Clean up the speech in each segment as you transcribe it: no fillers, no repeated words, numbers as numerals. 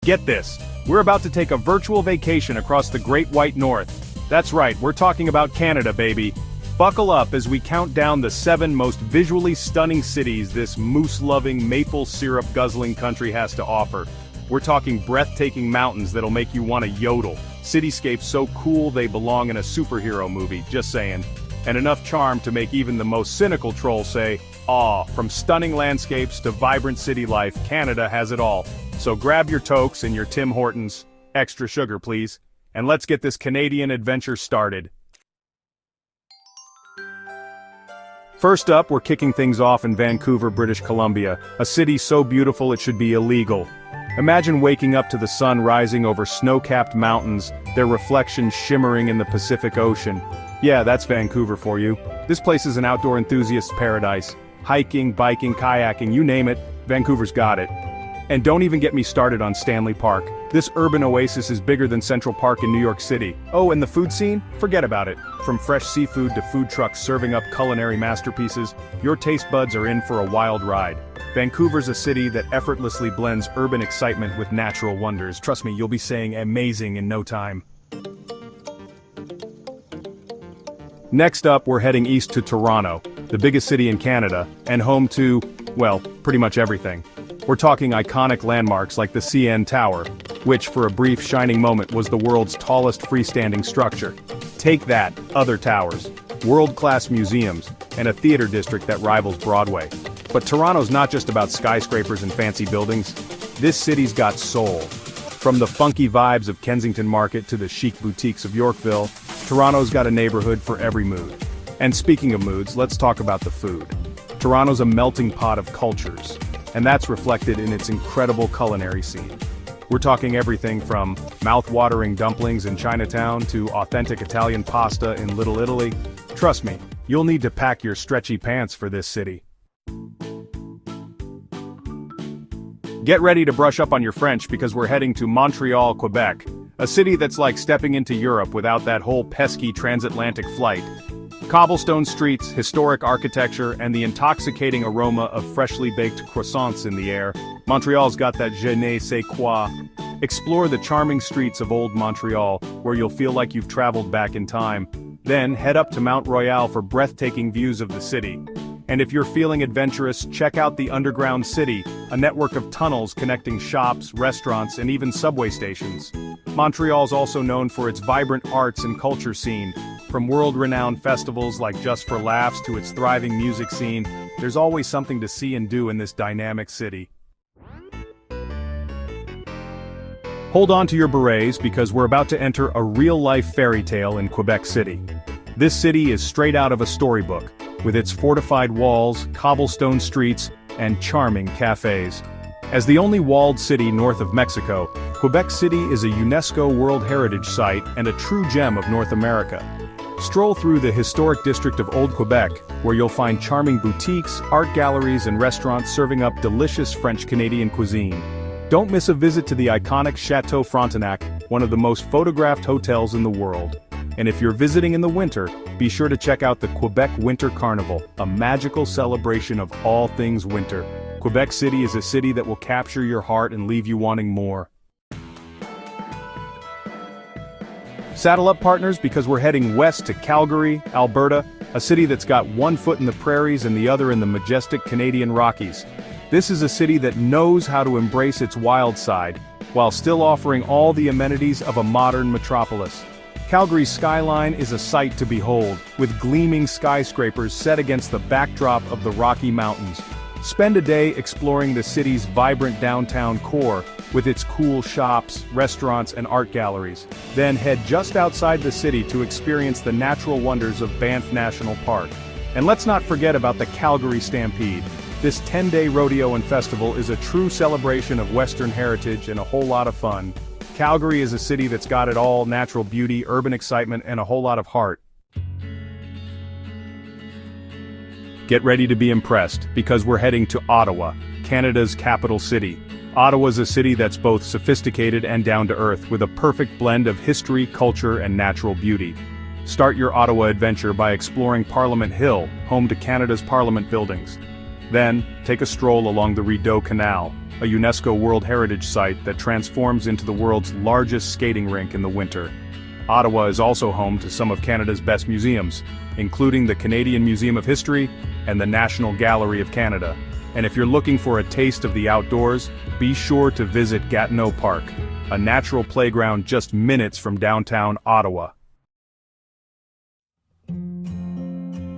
Get this, we're about to take a virtual vacation across the Great White North. That's right, we're talking about Canada, baby. Buckle up as we count down the 7 most visually stunning cities this moose-loving, maple syrup-guzzling country has to offer. We're talking breathtaking mountains that'll make you want to yodel, cityscapes so cool they belong in a superhero movie, just saying, and enough charm to make even the most cynical troll say, "Aw." From stunning landscapes to vibrant city life, Canada has it all. So grab your toques and your Tim Hortons, extra sugar please, and let's get this Canadian adventure started. First up, we're kicking things off in Vancouver, British Columbia, a city so beautiful it should be illegal. Imagine waking up to the sun rising over snow-capped mountains, their reflections shimmering in the Pacific Ocean. Yeah, that's Vancouver for you. This place is an outdoor enthusiast's paradise. Hiking, biking, kayaking, you name it, Vancouver's got it. And don't even get me started on Stanley Park. This urban oasis is bigger than Central Park in New York City. Oh, and the food scene? Forget about it. From fresh seafood to food trucks serving up culinary masterpieces, your taste buds are in for a wild ride. Vancouver's a city that effortlessly blends urban excitement with natural wonders. Trust me, you'll be saying amazing in no time. Next up, we're heading east to Toronto, the biggest city in Canada, and home to, well, pretty much everything. We're talking iconic landmarks like the CN Tower, which for a brief shining moment was the world's tallest freestanding structure. Take that, other towers, world-class museums, and a theater district that rivals Broadway. But Toronto's not just about skyscrapers and fancy buildings. This city's got soul. From the funky vibes of Kensington Market to the chic boutiques of Yorkville, Toronto's got a neighborhood for every mood. And speaking of moods, let's talk about the food. Toronto's a melting pot of cultures, and that's reflected in its incredible culinary scene. We're talking everything from mouth-watering dumplings in Chinatown to authentic Italian pasta in Little Italy. Trust me, you'll need to pack your stretchy pants for this city. Get ready to brush up on your French because we're heading to Montreal, Quebec, a city that's like stepping into Europe without that whole pesky transatlantic flight. Cobblestone streets, historic architecture, and the intoxicating aroma of freshly baked croissants in the air, Montreal's got that je ne sais quoi. Explore the charming streets of Old Montreal, where you'll feel like you've traveled back in time. Then head up to Mount Royal for breathtaking views of the city. And if you're feeling adventurous, check out the Underground City, a network of tunnels connecting shops, restaurants, and even subway stations. Montreal's also known for its vibrant arts and culture scene. From world-renowned festivals like Just for Laughs to its thriving music scene, there's always something to see and do in this dynamic city. Hold on to your berets because we're about to enter a real-life fairy tale in Quebec City. This city is straight out of a storybook, with its fortified walls, cobblestone streets, and charming cafes. As the only walled city north of Mexico, Quebec City is a UNESCO World Heritage Site and a true gem of North America. Stroll through the historic district of Old Quebec, where you'll find charming boutiques, art galleries, and restaurants serving up delicious French-Canadian cuisine. Don't miss a visit to the iconic Chateau Frontenac, one of the most photographed hotels in the world. And if you're visiting in the winter, be sure to check out the Quebec Winter Carnival, a magical celebration of all things winter. Quebec City is a city that will capture your heart and leave you wanting more. Saddle up, partners, because we're heading west to Calgary, Alberta, a city that's got one foot in the prairies and the other in the majestic Canadian Rockies. This is a city that knows how to embrace its wild side, while still offering all the amenities of a modern metropolis. Calgary's skyline is a sight to behold, with gleaming skyscrapers set against the backdrop of the Rocky Mountains. Spend a day exploring the city's vibrant downtown core, with its cool shops, restaurants, and art galleries. Then head just outside the city to experience the natural wonders of Banff National Park. And let's not forget about the Calgary Stampede. This 10-day rodeo and festival is a true celebration of Western heritage and a whole lot of fun. Calgary is a city that's got it all: natural beauty, urban excitement, and a whole lot of heart. Get ready to be impressed, because we're heading to Ottawa, Canada's capital city. Ottawa's a city that's both sophisticated and down-to-earth, with a perfect blend of history, culture, and natural beauty. Start your Ottawa adventure by exploring Parliament Hill, home to Canada's Parliament buildings. Then, take a stroll along the Rideau Canal, a UNESCO World Heritage Site that transforms into the world's largest skating rink in the winter. Ottawa is also home to some of Canada's best museums, including the Canadian Museum of History and the National Gallery of Canada. And if you're looking for a taste of the outdoors, be sure to visit Gatineau Park, a natural playground just minutes from downtown Ottawa.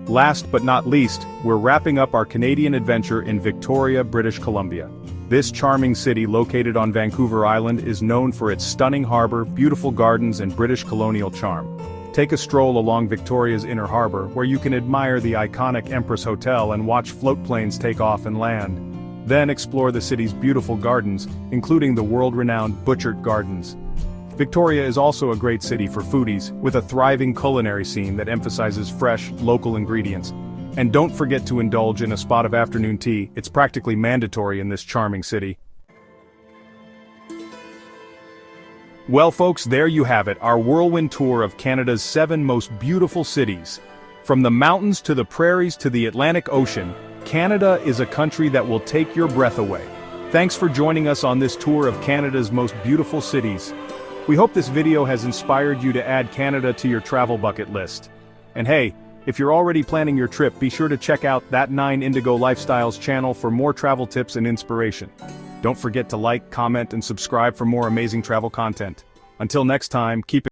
Last but not least, we're wrapping up our Canadian adventure in Victoria, British Columbia. This charming city located on Vancouver Island is known for its stunning harbor, beautiful gardens, and British colonial charm. Take a stroll along Victoria's Inner Harbor, where you can admire the iconic Empress Hotel and watch float planes take off and land. Then explore the city's beautiful gardens, including the world-renowned Butchart Gardens. Victoria is also a great city for foodies, with a thriving culinary scene that emphasizes fresh, local ingredients. And don't forget to indulge in a spot of afternoon tea, it's practically mandatory in this charming city. Well folks, there you have it, our whirlwind tour of Canada's 7 most beautiful cities. From the mountains to the prairies to the Atlantic Ocean, Canada is a country that will take your breath away. Thanks for joining us on this tour of Canada's most beautiful cities. We hope this video has inspired you to add Canada to your travel bucket list. And hey, if you're already planning your trip, be sure to check out That 9 Indigo Lifestyles channel for more travel tips and inspiration. Don't forget to like, comment, and subscribe for more amazing travel content. Until next time, keep it